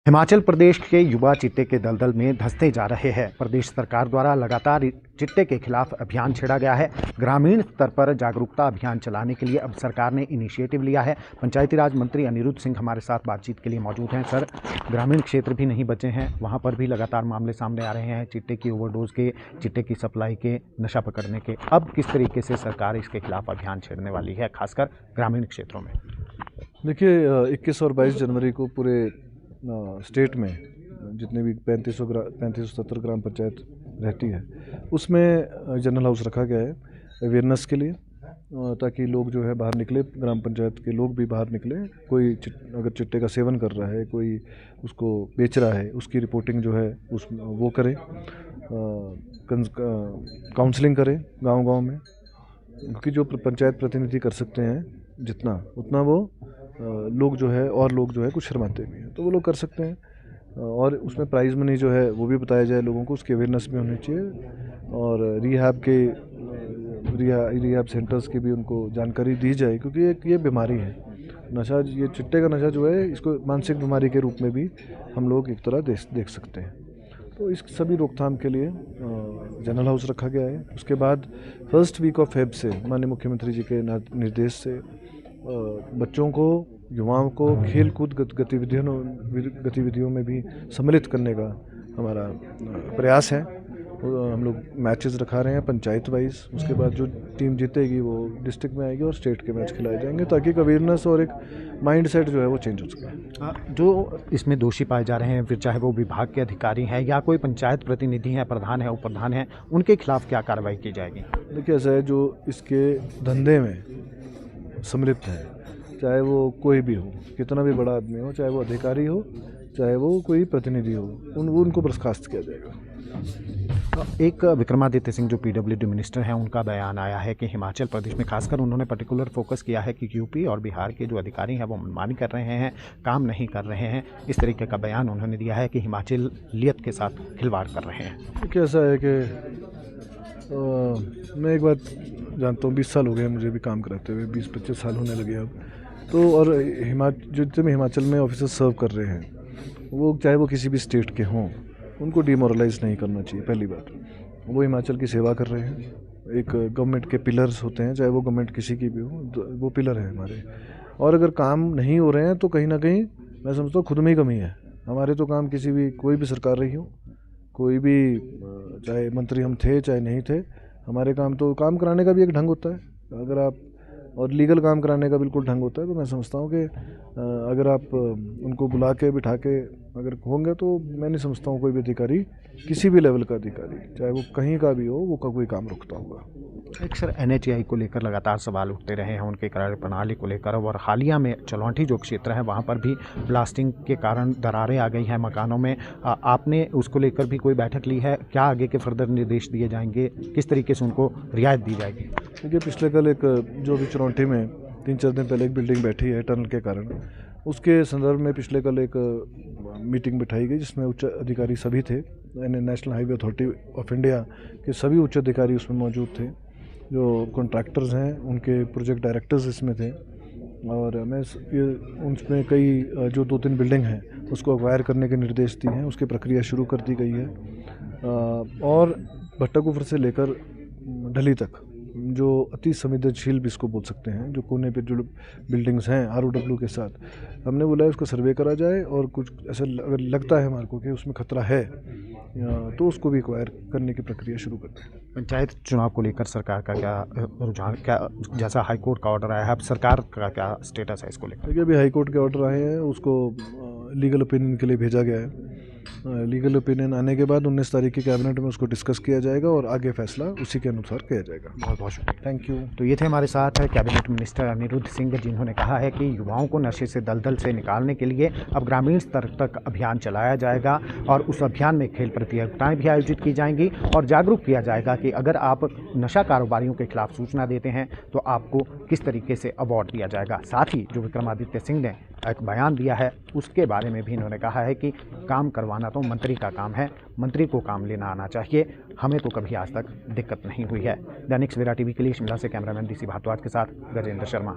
हिमाचल प्रदेश के युवा चिट्टे के दलदल में धंसते जा रहे हैं। प्रदेश सरकार द्वारा लगातार चिट्टे के खिलाफ अभियान छेड़ा गया है। ग्रामीण स्तर पर जागरूकता अभियान चलाने के लिए अब सरकार ने इनिशिएटिव लिया है। पंचायती राज मंत्री अनिरुद्ध सिंह हमारे साथ बातचीत के लिए मौजूद हैं। सर, ग्रामीण क्षेत्र भी नहीं बचे हैं, वहाँ पर भी लगातार मामले सामने आ रहे हैं चिट्टे की ओवरडोज के, चिट्टे की सप्लाई के, नशा पकड़ने के। अब किस तरीके से सरकार इसके खिलाफ अभियान छेड़ने वाली है, खासकर ग्रामीण क्षेत्रों में? देखिए, 21 और 22 जनवरी को पूरे स्टेट में जितने भी 3570 ग्राम पंचायत रहती है उसमें जनरल हाउस रखा गया है अवेयरनेस के लिए, ताकि लोग जो है बाहर निकले, ग्राम पंचायत के लोग भी बाहर निकले। कोई अगर चिट्टे का सेवन कर रहा है, कोई उसको बेच रहा है, उसकी रिपोर्टिंग जो है वो करें, काउंसलिंग करें गांव-गांव में, क्योंकि जो पंचायत प्रतिनिधि कर सकते हैं जितना उतना वो लोग जो है कुछ शर्माते भी हैं, तो वो लोग कर सकते हैं। और उसमें प्राइज़ मनी जो है वो भी बताया जाए लोगों को, उसकी अवेयरनेस भी होनी चाहिए। और रिहैब सेंटर्स की भी उनको जानकारी दी जाए, क्योंकि ये बीमारी है नशा। ये चिट्टे का नशा जो है, इसको मानसिक बीमारी के रूप में भी हम लोग एक तरह देख सकते हैं। तो इस सभी रोकथाम के लिए जनरल हाउस रखा गया है। उसके बाद फर्स्ट वीक ऑफ फेब से माननीय मुख्यमंत्री जी के निर्देश से बच्चों को, युवाओं को खेल कूद गतिविधियों में भी सम्मिलित करने का हमारा प्रयास है। हम लोग मैचेस रखा रहे हैं पंचायत वाइज। उसके बाद जो टीम जीतेगी वो डिस्ट्रिक्ट में आएगी और स्टेट के मैच खिलाए जाएंगे, ताकि एक अवेयरनेस और एक माइंडसेट जो है वो चेंज हो सके। जो इसमें दोषी पाए जा रहे हैं, फिर चाहे वो विभाग के अधिकारी हैं या कोई पंचायत प्रतिनिधि हैं, प्रधान है, उप प्रधान है, उनके खिलाफ क्या कार्रवाई की जाएगी? देखिए, ऐसा है, जो इसके धंधे में सम्मिलित है, चाहे वो कोई भी हो, कितना भी बड़ा आदमी हो, चाहे वो अधिकारी हो, चाहे वो कोई प्रतिनिधि हो, उनको बर्खास्त किया जाएगा। एक विक्रमादित्य सिंह जो पीडब्ल्यूडी मिनिस्टर हैं, उनका बयान आया है कि हिमाचल प्रदेश में खासकर उन्होंने पर्टिकुलर फोकस किया है कि यूपी और बिहार के जो अधिकारी हैं वो मनमानी कर रहे हैं, काम नहीं कर रहे हैं। इस तरीके का बयान उन्होंने दिया है कि हिमाचलियत के साथ खिलवाड़ कर रहे हैं। कैसा है कि मैं एक बात जानता हूँ, 20 साल हो गए मुझे भी काम कराते हुए, 20-25 साल होने लगे अब तो। और जितने भी हिमाचल में ऑफिसर सर्व कर रहे हैं, वो चाहे वो किसी भी स्टेट के हों, उनको डिमोरलाइज नहीं करना चाहिए। पहली बात, वो हिमाचल की सेवा कर रहे हैं। एक गवर्नमेंट के पिलर्स होते हैं, चाहे वो गवर्नमेंट किसी की भी हो, वो पिलर हैं हमारे। और अगर काम नहीं हो रहे हैं तो कहीं ना कहीं मैं समझता हूँ खुद में ही कमी है। हमारे तो काम कोई भी सरकार रही हो, कोई भी, चाहे मंत्री हम थे चाहे नहीं थे, हमारे काम कराने का भी एक ढंग होता है। अगर आप, और लीगल काम कराने का बिल्कुल ढंग होता है। तो मैं समझता हूँ कि अगर आप उनको बुला के बिठा के अगर होंगे, तो मैं नहीं समझता हूँ कोई भी अधिकारी, किसी भी लेवल का अधिकारी, चाहे वो कहीं का भी हो, वो का कोई काम रुकता होगा। एक सर, NHAI को लेकर लगातार सवाल उठते रहे हैं, उनके कार्य प्रणाली को लेकर, और हालिया में चलौंठी जो क्षेत्र है वहाँ पर भी ब्लास्टिंग के कारण दरारें आ गई हैं मकानों में। आपने उसको लेकर भी कोई बैठक ली है? क्या आगे के फर्दर निर्देश दिए जाएंगे, किस तरीके से उनको रियायत दी जाएगी? देखिए, पिछले कल एक जो भी चलौंठी में 3-4 दिन पहले एक बिल्डिंग बैठी है टनल के कारण, उसके संदर्भ में पिछले कल एक मीटिंग बिठाई गई, जिसमें उच्च अधिकारी सभी थे। National highway authority of India के सभी उच्च अधिकारी उसमें मौजूद थे। जो कॉन्ट्रैक्टर्स हैं, उनके प्रोजेक्ट डायरेक्टर्स इसमें थे। और मैं उसमें कई जो 2-3 बिल्डिंग हैं उसको एक्वायर करने के निर्देश दिए हैं, उसकी प्रक्रिया शुरू कर दी गई है। और भट्टाकुफर से लेकर ढली तक जो अति संवेदनशील भी इसको बोल सकते हैं, जो कोने पे जो बिल्डिंग्स हैं ROW के साथ, हमने बोला है उसको सर्वे करा जाए, और कुछ ऐसा अगर लगता है हमारे को कि उसमें खतरा है तो उसको भी एक्वायर करने की प्रक्रिया शुरू करते हैं। पंचायत चुनाव को लेकर सरकार का क्या रुझान, क्या जैसा हाईकोर्ट का ऑर्डर आया है, अब सरकार का क्या स्टेटस है इसको लेकर? देखिए, अभी हाईकोर्ट के ऑर्डर आए हैं, उसको लीगल ओपिनियन के लिए भेजा गया है। लीगल ओपिनियन आने के बाद 19 तारीख की कैबिनेट में उसको डिस्कस किया जाएगा और आगे फैसला उसी के अनुसार किया जाएगा। बहुत बहुत शुक्रिया, थैंक यू। तो ये थे हमारे साथ कैबिनेट मिनिस्टर अनिरुद्ध सिंह, जिन्होंने कहा है कि युवाओं को नशे से दलदल से निकालने के लिए अब ग्रामीण स्तर तक अभियान चलाया जाएगा, और उस अभियान में खेल प्रतियोगिताएं भी आयोजित की जाएंगी और जागरूक किया जाएगा कि अगर आप नशा कारोबारियों के खिलाफ सूचना देते हैं तो आपको किस तरीके से अवार्ड दिया जाएगा। साथ ही जो विक्रमादित्य सिंह ने एक बयान दिया है, उसके बारे में भी इन्होंने कहा है कि काम करवाना तो मंत्री का काम है, मंत्री को काम लेना आना चाहिए, हमें तो कभी आज तक दिक्कत नहीं हुई है। दैनिक सवेरा टीवी के लिए शिमला से कैमरामैन DC भारद्वाज के साथ गजेंद्र शर्मा।